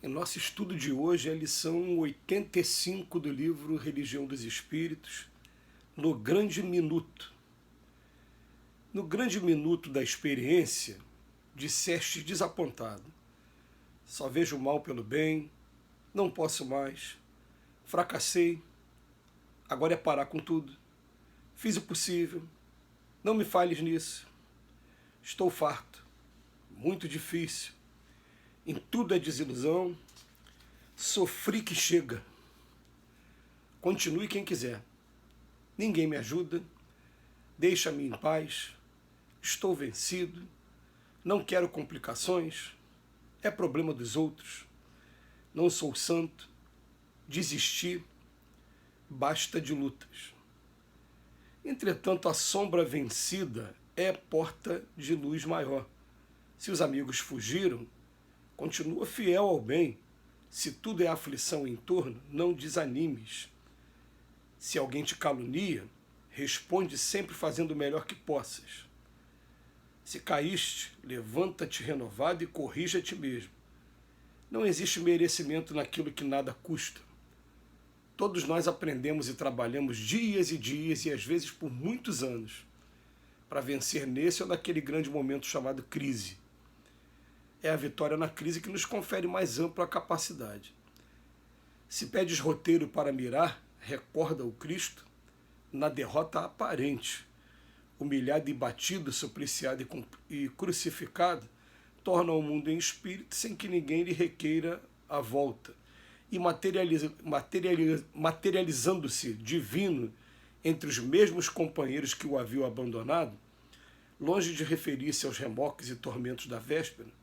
O nosso estudo de hoje é a lição 85 do livro Religião dos Espíritos, no grande minuto. No grande minuto da experiência, disseste desapontado: só vejo o mal pelo bem, não posso mais, fracassei, agora é parar com tudo, fiz o possível, não me falhes nisso, estou farto, muito difícil, em tudo é desilusão, sofri que chega. Continue quem quiser. Ninguém me ajuda, deixa-me em paz, estou vencido, não quero complicações, é problema dos outros, não sou santo, desisti, basta de lutas. Entretanto, a sombra vencida é porta de luz maior. Se os amigos fugiram, continua fiel ao bem. Se tudo é aflição em torno, não desanimes. Se alguém te calunia, responde sempre fazendo o melhor que possas. Se caíste, levanta-te renovado e corrija a ti mesmo. Não existe merecimento naquilo que nada custa. Todos nós aprendemos e trabalhamos dias e dias e às vezes por muitos anos para vencer nesse ou naquele grande momento chamado crise. É a vitória na crise que nos confere mais ampla capacidade. Se pedes roteiro para mirar, recorda o Cristo na derrota aparente. Humilhado e batido, supliciado e crucificado, torna o mundo em espírito sem que ninguém lhe requeira a volta. E materializando-se divino entre os mesmos companheiros que o haviam abandonado, longe de referir-se aos remoques e tormentos da véspera,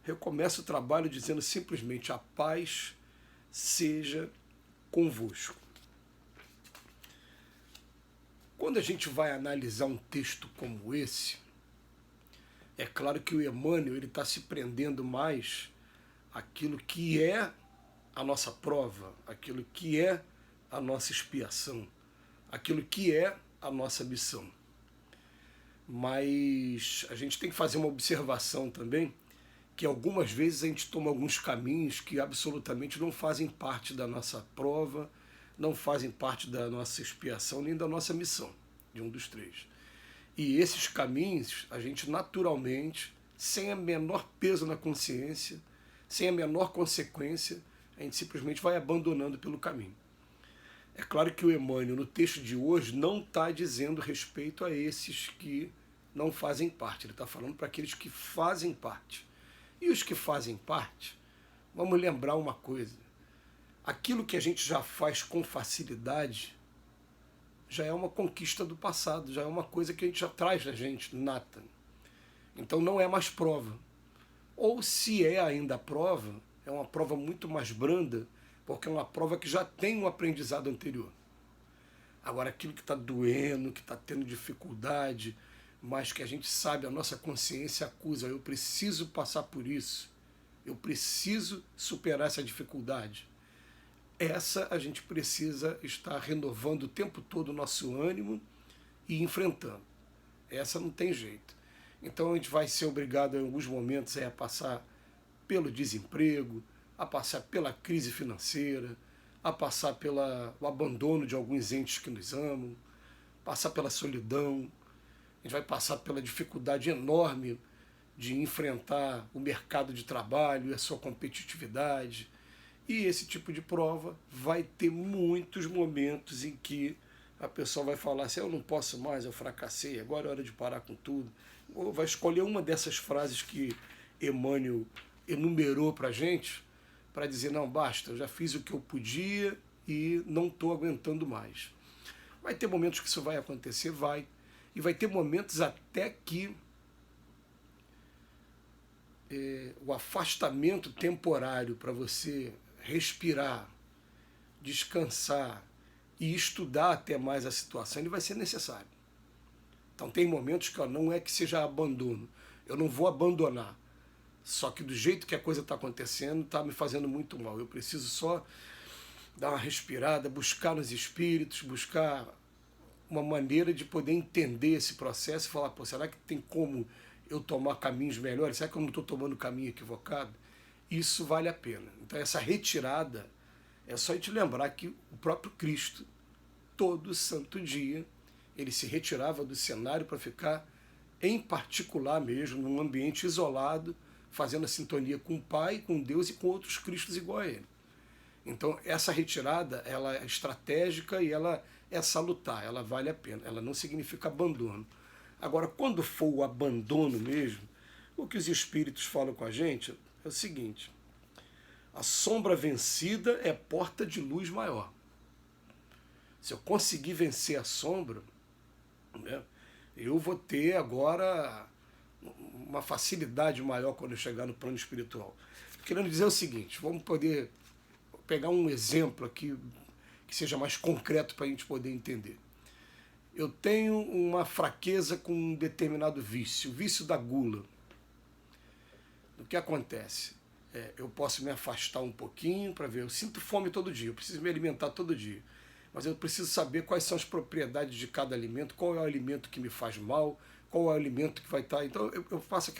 recomeça o trabalho dizendo simplesmente: a paz seja convosco. Quando a gente vai analisar um texto como esse, é claro que o Emmanuel está se prendendo mais àquilo que é a nossa prova, aquilo que é a nossa expiação, aquilo que é a nossa missão. Mas a gente tem que fazer uma observação também, que algumas vezes a gente toma alguns caminhos que absolutamente não fazem parte da nossa prova, não fazem parte da nossa expiação, nem da nossa missão, de um dos três. E esses caminhos, a gente naturalmente, sem a menor peso na consciência, sem a menor consequência, a gente simplesmente vai abandonando pelo caminho. É claro que o Emmanuel, no texto de hoje, não está dizendo respeito a esses que não fazem parte. Ele está falando para aqueles que fazem parte. E os que fazem parte, vamos lembrar uma coisa: aquilo que a gente já faz com facilidade já é uma conquista do passado, já é uma coisa que a gente já traz da gente, nata. Então não é mais prova. Ou se é ainda prova, é uma prova muito mais branda, porque é uma prova que já tem um aprendizado anterior. Agora, aquilo que está doendo, que está tendo dificuldade, mas que a gente sabe, a nossa consciência acusa: eu preciso passar por isso, eu preciso superar essa dificuldade. Essa a gente precisa estar renovando o tempo todo o nosso ânimo e enfrentando. Essa não tem jeito. Então a gente vai ser obrigado em alguns momentos a passar pelo desemprego, a passar pela crise financeira, a passar pelo abandono de alguns entes que nos amam, passar pela solidão. A gente vai passar pela dificuldade enorme de enfrentar o mercado de trabalho e a sua competitividade. E esse tipo de prova vai ter muitos momentos em que a pessoa vai falar assim: eu não posso mais, eu fracassei, agora é hora de parar com tudo. Ou vai escolher uma dessas frases que Emmanuel enumerou para a gente, para dizer: não, basta, eu já fiz o que eu podia e não estou aguentando mais. Vai ter momentos que isso vai acontecer, vai. E vai ter momentos até que o afastamento temporário para você respirar, descansar e estudar até mais a situação, ele vai ser necessário. Então tem momentos que não é que seja abandono, eu não vou abandonar, só que do jeito que a coisa está acontecendo, está me fazendo muito mal. Eu preciso só dar uma respirada, buscar nos espíritos, buscar uma maneira de poder entender esse processo e falar: pô, será que tem como eu tomar caminhos melhores? Será que eu não estou tomando o caminho equivocado? isso vale a pena. Então essa retirada é só a gente lembrar que o próprio Cristo, todo santo dia, ele se retirava do cenário para ficar em particular mesmo, num ambiente isolado, fazendo a sintonia com o Pai, com Deus e com outros Cristos igual a ele. Então essa retirada ela é estratégica e ela é salutar, ela vale a pena, ela não significa abandono. Agora, quando for o abandono mesmo, o que os espíritos falam com a gente é o seguinte: a sombra vencida é porta de luz maior. Se eu conseguir vencer a sombra, né, eu vou ter agora uma facilidade maior quando eu chegar no plano espiritual. Querendo dizer o seguinte, vamos poder pegar um exemplo aqui que seja mais concreto para a gente poder entender. Eu tenho uma fraqueza com um determinado vício, o vício da gula. O que acontece? Eu posso me afastar um pouquinho para ver, eu sinto fome todo dia, eu preciso me alimentar todo dia, mas eu preciso saber quais são as propriedades de cada alimento, qual é o alimento que me faz mal, qual é o alimento que vai estar... Então eu faço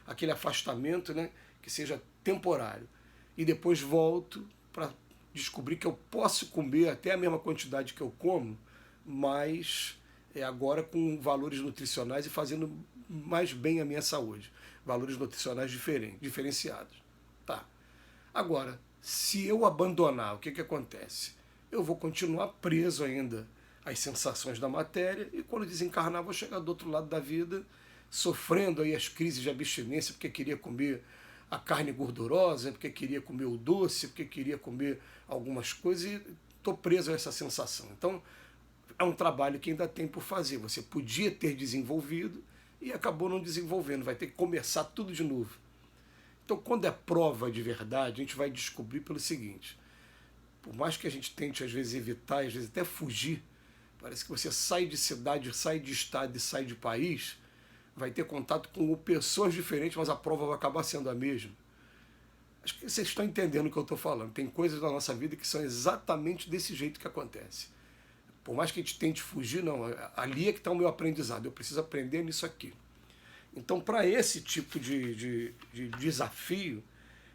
aquele afastamento, né, que seja temporário, e depois volto para descobrir que eu posso comer até a mesma quantidade que eu como, mas agora com valores nutricionais e fazendo mais bem a minha saúde. Valores nutricionais diferenciados. Tá. Agora, se eu abandonar, o que acontece? Eu vou continuar preso ainda às sensações da matéria e quando desencarnar vou chegar do outro lado da vida sofrendo aí as crises de abstinência porque queria comer a carne gordurosa, porque queria comer o doce, porque queria comer algumas coisas e estou preso a essa sensação. Então, é um trabalho que ainda tem por fazer. Você podia ter desenvolvido e acabou não desenvolvendo. Vai ter que começar tudo de novo. Então, quando é prova de verdade, a gente vai descobrir pelo seguinte. Por mais que a gente tente, às vezes, evitar, às vezes até fugir, parece que você sai de cidade, sai de estado e sai de país, vai ter contato com pessoas diferentes, mas a prova vai acabar sendo a mesma. Acho que vocês estão entendendo o que eu estou falando. Tem coisas da nossa vida que são exatamente desse jeito que acontece. Por mais que a gente tente fugir, não, ali é que está o meu aprendizado, eu preciso aprender nisso aqui. Então, para esse tipo de desafio,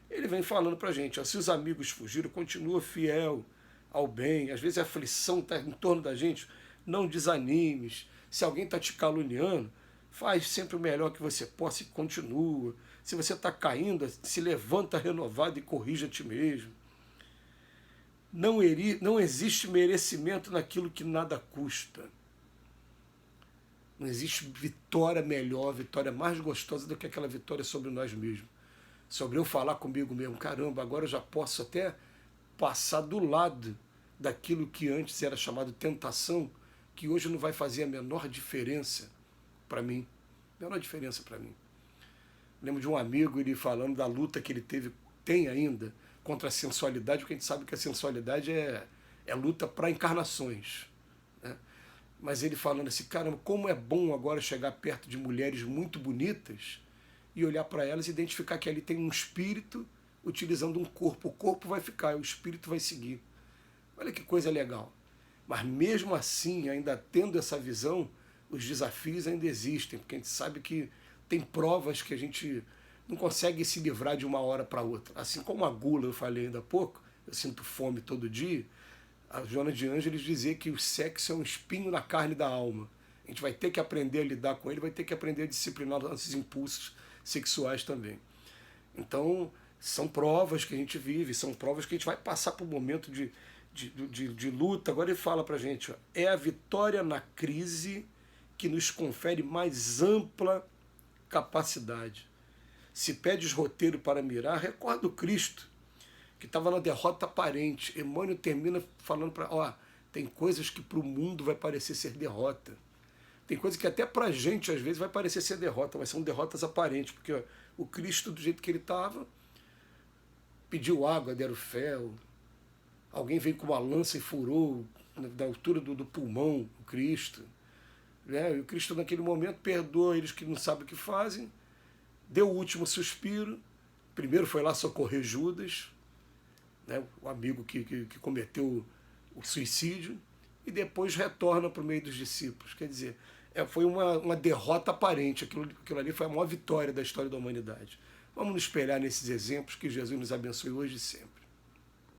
ele vem falando para a gente, ó, se os amigos fugiram, continua fiel ao bem, às vezes a aflição está em torno da gente, não desanimes, se alguém está te caluniando, faz sempre o melhor que você possa e continua, se você está caindo, se levanta renovado e corrija a ti mesmo. Não existe merecimento naquilo que nada custa. Não existe vitória melhor, vitória mais gostosa do que aquela vitória sobre nós mesmos. Sobre eu falar comigo mesmo, caramba, agora eu já posso até passar do lado daquilo que antes era chamado tentação, que hoje não vai fazer a menor diferença para mim. Menor diferença para mim. Lembro de um amigo, ele falando da luta que ele tem ainda, contra a sensualidade, porque a gente sabe que a sensualidade é luta para encarnações, né? Mas ele falando assim, caramba, como é bom agora chegar perto de mulheres muito bonitas e olhar para elas e identificar que ali tem um espírito utilizando um corpo. O corpo vai ficar, o espírito vai seguir. Olha que coisa legal. Mas mesmo assim, ainda tendo essa visão, os desafios ainda existem, porque a gente sabe que tem provas que a gente não consegue se livrar de uma hora para outra. Assim como a gula, eu falei ainda há pouco, eu sinto fome todo dia, a Joana de Ângeles dizia que o sexo é um espinho na carne da alma. A gente vai ter que aprender a lidar com ele, vai ter que aprender a disciplinar nossos impulsos sexuais também. Então, são provas que a gente vive, são provas que a gente vai passar por um momento de luta. Agora ele fala pra gente, ó, é a vitória na crise que nos confere mais ampla capacidade. Se pedes roteiro para mirar, recorda o Cristo, que estava na derrota aparente. Emmanuel termina falando para, ó, tem coisas que para o mundo vai parecer ser derrota. Tem coisas que até para a gente, às vezes, vai parecer ser derrota, mas são derrotas aparentes, porque ó, o Cristo, do jeito que ele estava, pediu água, deram fel, alguém veio com uma lança e furou da altura do pulmão o Cristo. Né? E o Cristo, naquele momento, perdoa eles que não sabem o que fazem, deu o último suspiro, primeiro foi lá socorrer Judas, né, o amigo que cometeu o suicídio, e depois retorna para o meio dos discípulos. Quer dizer, foi uma derrota aparente, aquilo ali foi a maior vitória da história da humanidade. Vamos nos espelhar nesses exemplos, que Jesus nos abençoe hoje e sempre.